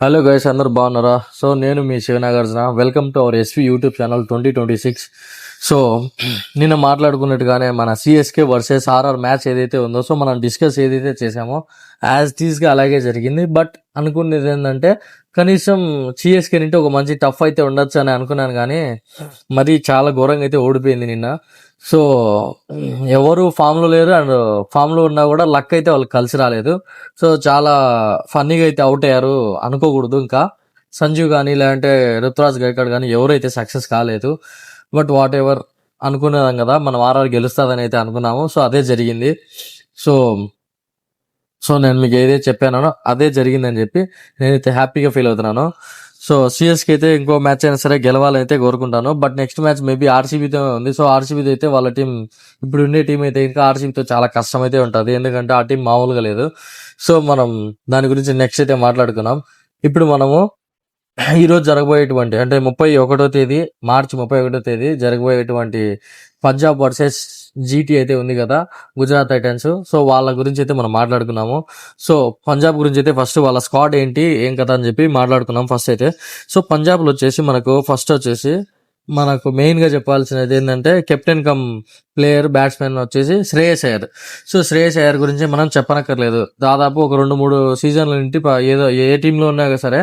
Hello guys, అందరు బాగున్నారా? So నేను మీ Sivanagarjuna. Welcome to our SV YouTube channel 2026. So నిన్న మాట్లాడుకున్నట్టుగానే మన సిఎస్కే వర్సెస్ ఆర్ఆర్ మ్యాచ్ ఏదైతే ఉందో, సో మనం డిస్కస్ ఏదైతే చేసామో యాజ్ టీజ్గా అలాగే జరిగింది. బట్ అనుకునేది ఏంటంటే కనీసం సిఎస్కే నుండి ఒక మంచి టఫ్ అయితే ఉండొచ్చు అని అనుకున్నాను, కానీ మరి చాలా ఘోరంగా అయితే ఓడిపోయింది నిన్న. సో ఎవరు ఫామ్లో లేరు, అండ్ ఫామ్లో ఉన్నా కూడా లక్ అయితే వాళ్ళకి కలిసి రాలేదు. సో చాలా ఫన్నీగా అయితే అవుట్ అయ్యారు అనుకోకూడదు. ఇంకా సంజీవ్ కానీ లేదంటే రుతురాజ్ గైకాడ్ కానీ ఎవరైతే సక్సెస్ కాలేదు. బట్ వాట్ ఎవర్, అనుకునేదాం కదా మనం ఆర్ఆర్ గెలుస్తుందని అయితే అనుకున్నాము. సో అదే జరిగింది. సో సో నేను మీకు ఏదైతే చెప్పానో అదే జరిగిందని చెప్పి నేనైతే హ్యాపీగా ఫీల్ అవుతున్నాను. సో సిఎస్కి అయితే ఇంకో మ్యాచ్ అయినా సరే గెలవాలని అయితే కోరుకుంటాను. బట్ నెక్స్ట్ మ్యాచ్ మేబీ ఆర్సీబీతో ఉంది. సో ఆర్సీబీతో అయితే వాళ్ళ టీం, ఇప్పుడు ఉండే టీం అయితే ఇంకా ఆర్సీబీతో చాలా కష్టం అయితే ఉంటుంది, ఎందుకంటే ఆ టీం మామూలుగా లేదు. సో మనం దాని గురించి నెక్స్ట్ అయితే మాట్లాడుకున్నాం. ఇప్పుడు మనము ఈరోజు జరగబోయేటువంటి, అంటే 31వ తేదీ, మార్చి 31వ తేదీ జరగబోయేటువంటి పంజాబ్ వర్సెస్ జీటీ అయితే ఉంది కదా, గుజరాత్ టైటన్స్. సో వాళ్ళ గురించి అయితే మనం మాట్లాడుకున్నాము. సో పంజాబ్ గురించి అయితే ఫస్ట్ వాళ్ళ స్క్వాడ్ ఏంటి ఏం కదా అని చెప్పి మాట్లాడుకున్నాం ఫస్ట్ అయితే. సో పంజాబ్లో వచ్చేసి ఫస్ట్ వచ్చేసి మనకు మెయిన్గా చెప్పాల్సినది ఏంటంటే కెప్టెన్ కమ్ ప్లేయర్ బ్యాట్స్మెన్ వచ్చేసి శ్రేయస్ అయ్యర్. సో శ్రేయస్ అయ్యర్ గురించి మనం చెప్పనక్కర్లేదు. దాదాపు ఒక 2-3 సీజన్ల నుండి ఏదో ఏ టీంలో ఉన్నా సరే,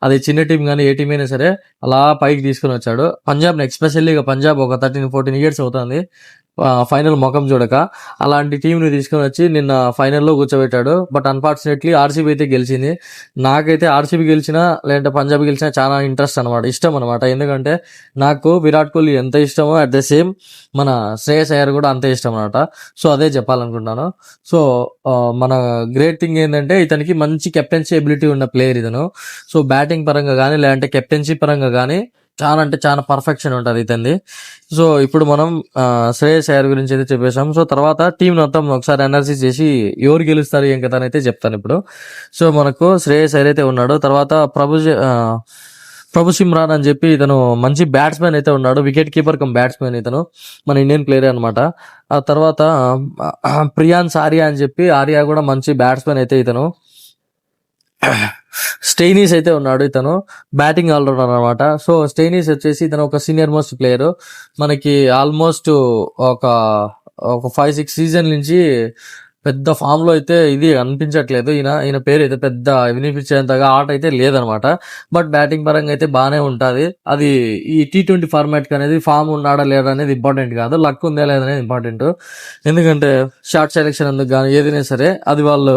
అది చిన్న టీం కానీ ఏ టీం అయినా సరే అలా పైకి తీసుకుని వచ్చాడు పంజాబ్ని. ఎక్స్పెషల్లీ పంజాబ్ ఒక 13-14 ఇయర్స్ అవుతుంది ఫైనల్ ముఖం చూడక. అలాంటి టీంని తీసుకొని వచ్చి నిన్న ఫైనల్లో కూర్చోబెట్టాడు. బట్ అన్ఫార్చునేట్లీ ఆర్సీబీ అయితే గెలిచింది. నాకైతే ఆర్సీబీ గెలిచినా లేదంటే పంజాబ్ గెలిచినా చాలా ఇంట్రెస్ట్ అనమాట, ఇష్టం అనమాట. ఎందుకంటే నాకు విరాట్ కోహ్లీ ఎంత ఇష్టమో అట్ ద సేమ్ మన శ్రేయస్ అయ్యర్ కూడా అంతే ఇష్టం అనమాట. సో అదే చెప్పాలనుకుంటున్నాను. సో మన గ్రేట్ థింగ్ ఏంటంటే ఇతనికి మంచి కెప్టెన్సీ ఎబిలిటీ ఉన్న ప్లేయర్ ఇతను. సో బ్యాటింగ్ పరంగా కానీ లేదంటే కెప్టెన్సీ పరంగా కానీ చాలా అంటే చాలా పర్ఫెక్షన్ ఉంటుంది ఇతంది. సో ఇప్పుడు మనం శ్రేయస్ అయ్యర్ గురించి అయితే చెప్పేసాం. సో తర్వాత టీం మొత్తం ఒకసారి అనాలిసిస్ చేసి ఎవరు గెలుస్తారు ఏం కదా అయితే చెప్తాను ఇప్పుడు. సో మనకు శ్రేయస్ అయ్యర్ అయితే ఉన్నాడు. తర్వాత ప్రభు సిమ్రాన్ అని చెప్పి ఇతను మంచి బ్యాట్స్మెన్ అయితే ఉన్నాడు, వికెట్ కీపర్ కమ్ బ్యాట్స్మెన్ ఇతను, మన ఇండియన్ ప్లేయర్ అనమాట. ఆ తర్వాత ప్రియాన్స్ ఆర్యా అని చెప్పి, ఆర్యా కూడా మంచి బ్యాట్స్మెన్ అయితే ఇతను. స్టెయినీస్ అయితే ఉన్నాడు, ఇతను బ్యాటింగ్ ఆల్రౌండర్ అనమాట. సో స్టెయినీస్ వచ్చేసి ఇతను ఒక సీనియర్ మోస్ట్ ప్లేయర్, మనకి ఆల్మోస్ట్ ఒక 5-6 సీజన్ నుంచి పెద్ద ఫామ్ లో అయితే ఇది అనిపించట్లేదు. ఈయన పేరు అయితే పెద్ద వినిపించేంతగా ఆట అయితే లేదనమాట. బట్ బ్యాటింగ్ పరంగా అయితే బాగానే ఉంటుంది. అది ఈ T20 ఫార్మాట్ అనేది ఫామ్ ఉన్నాడా లేదా అనేది ఇంపార్టెంట్ కాదు, లక్ ఉందా లేదా అనేది ఇంపార్టెంట్. ఎందుకంటే షార్ట్ సెలెక్షన్ అందుకు కానీ ఏదైనా సరే అది వాళ్ళు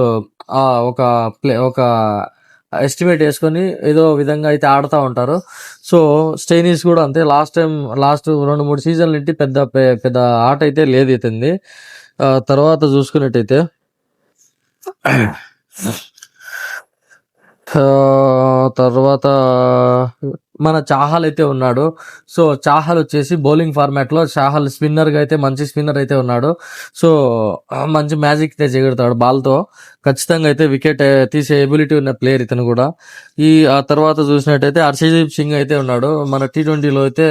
ఒక ఎస్టిమేట్ వేసుకొని ఏదో విధంగా అయితే ఆడుతూ ఉంటారు. సో స్టెయినీస్ కూడా అంతే. లాస్ట్ 2-3 సీజన్ల నుండి పెద్ద ఆట అయితే లేదు ఇతంది. తర్వాత చూసుకున్నట్టయితే తర్వాత మన చాహల్ అయితే ఉన్నాడు. సో చాహల్ వచ్చేసి బౌలింగ్ ఫార్మాట్ లో చాహల్ స్పిన్నర్ గా అయితే మంచి స్పిన్నర్ అయితే ఉన్నాడు. సో మంచి మ్యాజిక్ అయితే చేయగలుగుతాడు బాల్ తో. ఖచ్చితంగా అయితే వికెట్ తీసే ఎబిలిటీ ఉన్న ప్లేయర్ ఇతను కూడా. ఆ తర్వాత చూసినట్టయితే హర్షదీప్ సింగ్ అయితే ఉన్నాడు. మన T20లో అయితే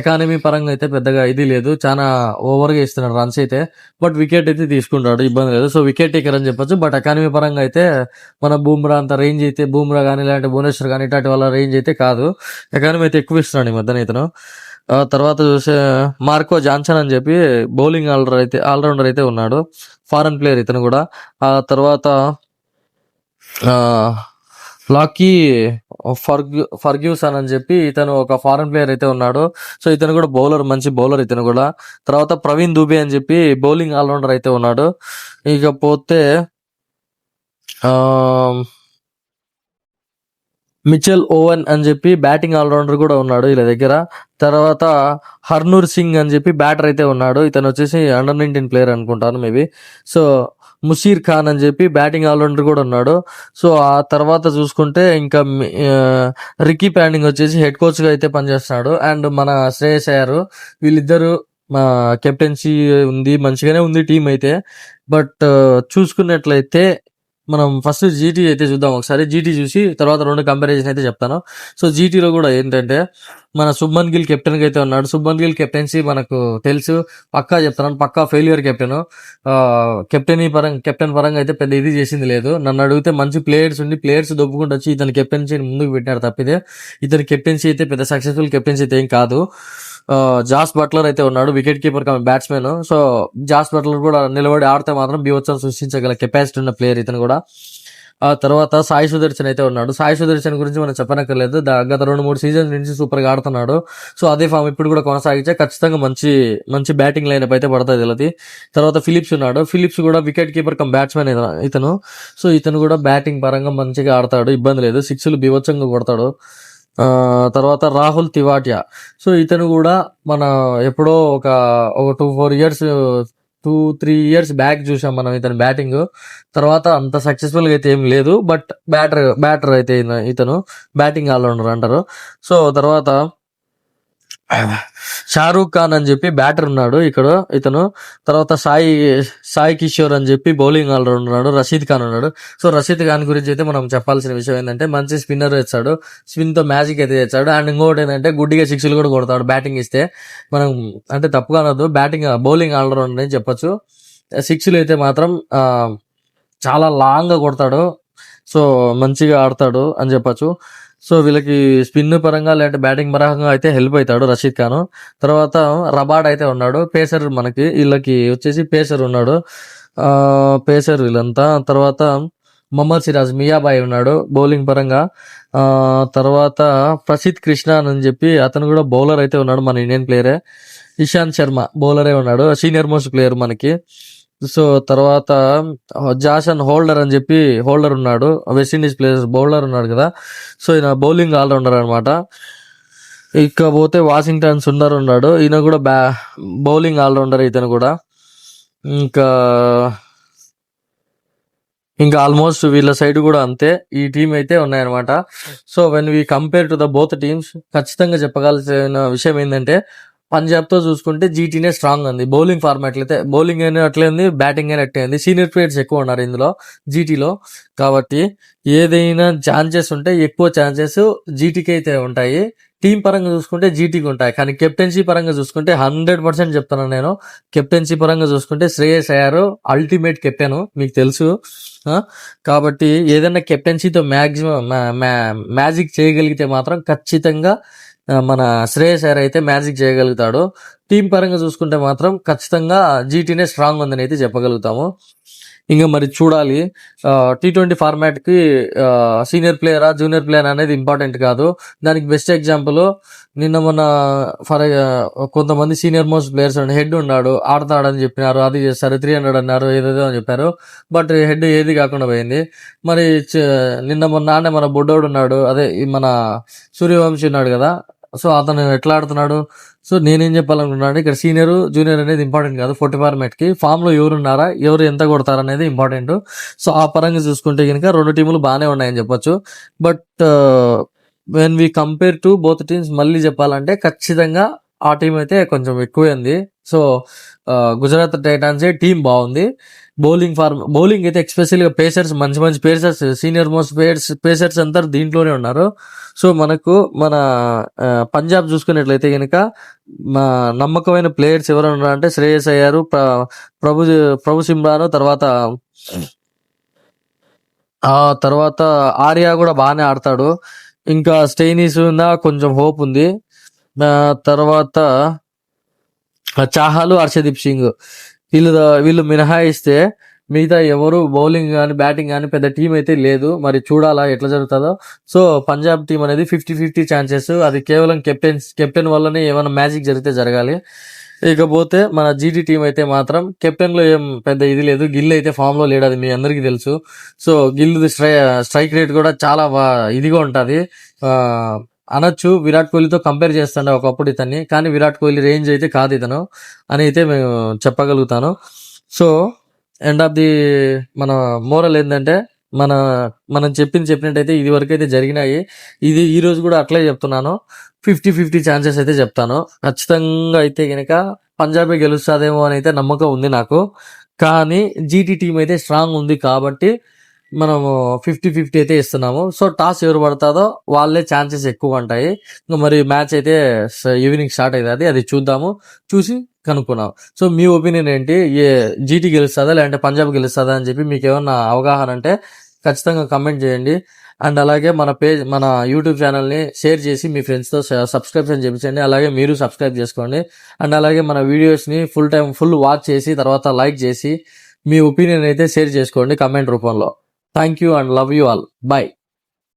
ఎకానమీ పరంగా అయితే పెద్దగా ఇది లేదు, చాలా ఓవర్ గా ఇస్తున్నాడు రన్స్ అయితే. బట్ వికెట్ అయితే తీసుకుంటాడు, ఇబ్బంది లేదు. సో వికెట్ టేకర్ అని చెప్పొచ్చు. బట్ ఎకానమీ పరంగా అయితే మన బూమ్రా అంత రేంజ్ అయితే, బూమ్రా కానీ లేదంటే భువనేశ్వర్ కానీ ఇట్లాంటి వాళ్ళ రేంజ్ అయితే కాదు. ఎకానమీ అయితే ఎక్కువ ఇస్తున్నాడు ఈ మధ్యన ఇతను. తర్వాత చూసే మార్కో జాన్సన్ అని చెప్పి బౌలింగ్ ఆల్రౌండర్ అయితే ఉన్నాడు, ఫారెన్ ప్లేయర్ ఇతను కూడా. ఆ తర్వాత లాకీ ఫర్గ్యూసన్ అని చెప్పి ఇతను ఒక ఫారెన్ ప్లేయర్ అయితే ఉన్నాడు. సో ఇతను కూడా మంచి బౌలర్ ఇతను కూడా. తర్వాత ప్రవీణ్ దుబే అని చెప్పి బౌలింగ్ ఆల్రౌండర్ అయితే ఉన్నాడు. ఇకపోతే మిచెల్ ఓవెన్ అని చెప్పి బ్యాటింగ్ ఆల్రౌండర్ కూడా ఉన్నాడు వీళ్ళ దగ్గర. తర్వాత హర్నూర్ సింగ్ అని చెప్పి బ్యాటర్ అయితే ఉన్నాడు, ఇతను వచ్చేసి అండర్-19 ప్లేయర్ అనుకుంటాను మేబీ. సో ముషీర్ ఖాన్ అని చెప్పి బ్యాటింగ్ ఆల్రౌండర్ కూడా ఉన్నాడు. సో ఆ తర్వాత చూసుకుంటే ఇంకా రికీ ప్యాండింగ్ వచ్చేసి హెడ్ కోచ్ గా అయితే పనిచేస్తున్నాడు. అండ్ మన శ్రేయస్ అయ్యర్, వీళ్ళిద్దరు కెప్టెన్సీ ఉంది, మంచిగానే ఉంది టీం అయితే. బట్ చూసుకున్నట్లయితే మనం ఫస్ట్ జీటీ అయితే చూద్దాం ఒకసారి. జీటీ చూసి తర్వాత 2 కంపారిజన్ అయితే చెప్తాను. సో జీటీలో కూడా ఏంటంటే మన శుభ్మన్ గిల్ కెప్టెన్గా అయితే ఉన్నాడు. శుభ్మన్ గిల్ కెప్టెన్సీ మనకు తెలుసు, పక్కా చెప్తున్నాను, పక్కా ఫెయిల్యూర్ కెప్టెన్. కెప్టెన్ పరంగా అయితే పెద్ద ఇది చేసింది లేదు. నన్ను అడిగితే మంచి ప్లేయర్స్ ఉండి ప్లేయర్స్ దొబ్బుకుంటూ వచ్చి ఇతని కెప్టెన్సీని ముందుకు పెట్టినారు తప్పితే ఇతని కెప్టెన్సీ అయితే పెద్ద సక్సెస్ఫుల్ కెప్టెన్సీ అయితే ఏం కాదు. జాస్ బట్లర్ అయితే ఉన్నాడు, వికెట్ కీపర్ బ్యాట్స్మెన్. సో జాస్ బట్లర్ కూడా నిలబడి ఆడితే మాత్రం బీభత్సం సృష్టించగల కెపాసిటీ ఉన్న ప్లేయర్ ఇతను కూడా. ఆ తర్వాత సాయి సుదర్శన్ అయితే ఉన్నాడు. సాయి సుదర్శన్ గురించి మనం చెప్పనక్కర్లేదు, గత 2-3 సీజన్స్ నుంచి సూపర్ గా ఆడుతున్నాడు. సో అదే ఫామ్ ఇప్పుడు కూడా కొనసాగించే ఖచ్చితంగా మంచి మంచి బ్యాటింగ్ లైనప్ అయితే పడుతుంది వీళ్ళది. తర్వాత ఫిలిప్స్ ఉన్నాడు. ఫిలిప్స్ కూడా వికెట్ కీపర్ బ్యాట్స్మెన్ ఇతను. సో ఇతను కూడా బ్యాటింగ్ పరంగా మంచిగా ఆడతాడు, ఇబ్బంది లేదు, సిక్స్లు బీభత్సంగా కొడతాడు. తర్వాత రాహుల్ తివాటియా. సో ఇతను కూడా మన ఎప్పుడో ఒక 2-4 ఇయర్స్ 2-3 ఇయర్స్ బ్యాక్ చూసాం మనం ఇతను బ్యాటింగ్. తర్వాత అంత సక్సెస్ఫుల్ గా అయితే ఏం లేదు, బట్ బ్యాటర్ అయితే ఇతను బ్యాటింగ్ ఆల్రౌండర్ అంటారు. సో తర్వాత షారూక్ ఖాన్ అని చెప్పి బ్యాటర్ ఉన్నాడు ఇక్కడ ఇతను. తర్వాత సాయి కిషోర్ అని చెప్పి బౌలింగ్ ఆల్రౌండర్ ఉన్నాడు. రషీద్ ఖాన్ ఉన్నాడు. సో రషీద్ ఖాన్ గురించి అయితే మనం చెప్పాల్సిన విషయం ఏంటంటే మంచి స్పిన్నర్ తెచ్చాడు, స్పిన్ తో మ్యాజిక్ అయితే తెచ్చాడు. అండ్ ఇంకోటి ఏంటంటే గుడ్డిగా సిక్స్లు కూడా కొడతాడు బ్యాటింగ్ ఇస్తే. మనం అంటే తప్పుగా అనొద్దు, బౌలింగ్ ఆల్రౌండర్ అని చెప్పొచ్చు. సిక్స్లు అయితే మాత్రం చాలా లాంగ్ గా కొడతాడు. సో మంచిగా ఆడతాడు అని చెప్పొచ్చు. సో వీళ్ళకి స్పిన్ పరంగా లేదంటే బ్యాటింగ్ పరంగా అయితే హెల్ప్ అవుతాడు రషీద్ ఖాన్. తర్వాత రబాడ్ అయితే ఉన్నాడు, పేసర్. మనకి వీళ్ళకి వచ్చేసి పేసర్ ఉన్నాడు, పేసర్ వీళ్ళంతా. తర్వాత మొహమ్మద్ సిరాజ్, మియాబాయ్ ఉన్నాడు బౌలింగ్ పరంగా. తర్వాత ప్రసిద్ కృష్ణ అని చెప్పి అతను కూడా బౌలర్ అయితే ఉన్నాడు, మన ఇండియన్ ప్లేయరే. ఇషాంత్ శర్మ బౌలరే ఉన్నాడు, సీనియర్ మోస్ట్ ప్లేయర్ మనకి. సో తర్వాత జాసన్ హోల్డర్ అని చెప్పి హోల్డర్ ఉన్నాడు, వెస్టిండీస్ ప్లేయర్ బౌలర్ ఉన్నాడు కదా. సో ఈయన బౌలింగ్ ఆల్రౌండర్ అనమాట. ఇకపోతే వాషింగ్టన్ సుందర్ ఉన్నాడు, ఈయన కూడా బౌలింగ్ ఆల్రౌండర్ ఇతను కూడా. ఇంకా ఆల్మోస్ట్ వీళ్ళ సైడ్ కూడా అంతే, ఈ టీం అయితే ఉన్నాయన్నమాట. So when we compare to the both teams ఖచ్చితంగా చెప్పగలిసిన విషయం ఏంటంటే పంజాబ్ తో చూసుకుంటే జీటీనే స్ట్రాంగ్ ఉంది. బౌలింగ్ ఫార్మాట్ అయితే బౌలింగ్ అయినా అట్లే ఉంది, బ్యాటింగ్ అయినా అట్లే ఉంది. సీనియర్ ప్లేయర్స్ ఎక్కువ ఉన్నారు ఇందులో జీటీలో, కాబట్టి ఏదైనా ఛాన్సెస్ ఉంటే ఎక్కువ ఛాన్సెస్ జీటీకి అయితే ఉంటాయి. టీం పరంగా చూసుకుంటే జీటీకి ఉంటాయి, కానీ కెప్టెన్సీ పరంగా చూసుకుంటే 100% చెప్తాను నేను. కెప్టెన్సీ పరంగా చూసుకుంటే శ్రేయస్ అయ్యారు అల్టిమేట్ కెప్టెన్, మీకు తెలుసు. కాబట్టి ఏదైనా కెప్టెన్సీతో మ్యాజిక్ చేయగలిగితే మాత్రం ఖచ్చితంగా మన శ్రేయస్ అయ్యర్ అయితే మ్యాజిక్ చేయగలుగుతాడు. టీం పరంగా చూసుకుంటే మాత్రం ఖచ్చితంగా జీటీనే స్ట్రాంగ్ ఉందని అయితే చెప్పగలుగుతాము. ఇంకా మరి చూడాలి. T20 ఫార్మాట్ కి సీనియర్ ప్లేయరా జూనియర్ ప్లేయర్ అనేది ఇంపార్టెంట్ కాదు. దానికి బెస్ట్ ఎగ్జాంపుల్ నిన్న మొన్న కొంతమంది సీనియర్ మోస్ట్ ప్లేయర్స్ హెడ్ ఉన్నాడు, ఆడతాడని చెప్పినారు, అది చేస్తారు, 300 అన్నారు, ఏదేదో అని చెప్పారు. బట్ హెడ్ ఏది కాకుండా పోయింది. మరి నిన్న మొన్న మన బొడ్డోడు ఉన్నాడు, అదే మన సూర్యవంశీ ఉన్నాడు కదా. సో అతను ఎట్లా ఆడుతున్నాడు. సో నేనేం చెప్పాలనుకున్నాను, ఇక్కడ సీనియర్ జూనియర్ అనేది ఇంపార్టెంట్ కాదు. 40 ఫార్మాట్ కి ఫామ్ లో ఎవరు ఉన్నారా, ఎవరు ఎంత కొడతారు అనేది ఇంపార్టెంట్. సో ఆ పరంగా చూసుకుంటే కనుక 2 టీములు బాగానే ఉన్నాయని చెప్పొచ్చు. But when we compare to both teams మళ్ళీ చెప్పాలంటే ఖచ్చితంగా ఆ టీం అయితే కొంచెం ఎక్కువే ఉంది. సో గుజరాత్ టైటాన్స్ టీం బాగుంది. బౌలింగ్ అయితే ఎక్స్పెషల్ గా పేసర్స్, మంచి పేసర్స్, సీనియర్ మోస్ట్ పేసర్స్ అంతా దీంట్లోనే ఉన్నారు. సో మన పంజాబ్ చూసుకున్నట్లయితే కనుక నమ్మకమైన ప్లేయర్స్ ఎవరైనా ఉన్నారంటే శ్రేయస్ అయ్యారు, ప్రభు సిమ్రాన్, తర్వాత ఆర్యా కూడా బాగానే ఆడతాడు. ఇంకా స్టెయినీస్ కొంచెం హోప్ ఉంది. తర్వాత చాహల్, హర్షదీప్ సింగ్ వీళ్ళు మినహాయిస్తే మిగతా ఎవరు బౌలింగ్ కానీ బ్యాటింగ్ కానీ పెద్ద టీం అయితే లేదు. మరి చూడాలా ఎట్లా జరుగుతుందో. సో పంజాబ్ టీం అనేది 50-50 ఛాన్సెస్, అది కేవలం కెప్టెన్ వల్లనే ఏమైనా మ్యాజిక్ జరిగితే జరగాలి. ఇకపోతే మన జీటీ టీం అయితే మాత్రం కెప్టెన్ లో ఏం పెద్ద ఇది లేదు. గిల్ అయితే ఫామ్ లో లేడు, అది మీ అందరికీ తెలుసు. సో గిల్ స్ట్రైక్ రేట్ కూడా చాలా ఇదిగా ఉంటది అనొచ్చు. విరాట్ కోహ్లీతో కంపేర్ చేస్తాండే ఒకప్పుడు ఇతన్ని, కానీ విరాట్ కోహ్లీ రేంజ్ అయితే కాదు ఇతను అని అయితే మేము చెప్పగలుగుతాను. సో ఎండ్ ఆఫ్ ది మన మోరల్ ఏంటంటే మనం చెప్పినట్టయితే ఇది వరకు అయితే జరిగినాయి. ఇది ఈ రోజు కూడా అట్లే చెప్తున్నాను. 50-50 ఛాన్సెస్ అయితే చెప్తాను. ఖచ్చితంగా అయితే కనుక పంజాబే గెలుస్తాదేమో అని అయితే నమ్మకం ఉంది నాకు. కానీ జీటీ టీం అయితే స్ట్రాంగ్ ఉంది కాబట్టి మనము 50-50 అయితే ఇస్తున్నాము. సో టాస్ ఎవరు పడతాదో వాళ్ళే ఛాన్సెస్ ఎక్కువ ఉంటాయి. ఇంకా మరి మ్యాచ్ అయితే ఈవినింగ్ స్టార్ట్ అవుతుంది, అది చూద్దాము, చూసి కనుక్కున్నాం. సో మీ ఒపీనియన్ ఏంటి? జీటీ గెలుస్తుందా లేదంటే పంజాబ్ గెలుస్తుందా అని చెప్పి మీకు ఏమన్నా అవగాహన అంటే ఖచ్చితంగా కమెంట్ చేయండి. అండ్ అలాగే మన యూట్యూబ్ ఛానల్ని షేర్ చేసి మీ ఫ్రెండ్స్తో సబ్స్క్రిప్షన్ చేయించండి. అలాగే మీరు సబ్స్క్రైబ్ చేసుకోండి. అండ్ అలాగే మన వీడియోస్ని ఫుల్ వాచ్ చేసి తర్వాత లైక్ చేసి మీ ఒపీనియన్ అయితే షేర్ చేసుకోండి కమెంట్ రూపంలో. Thank you and love you all. Bye.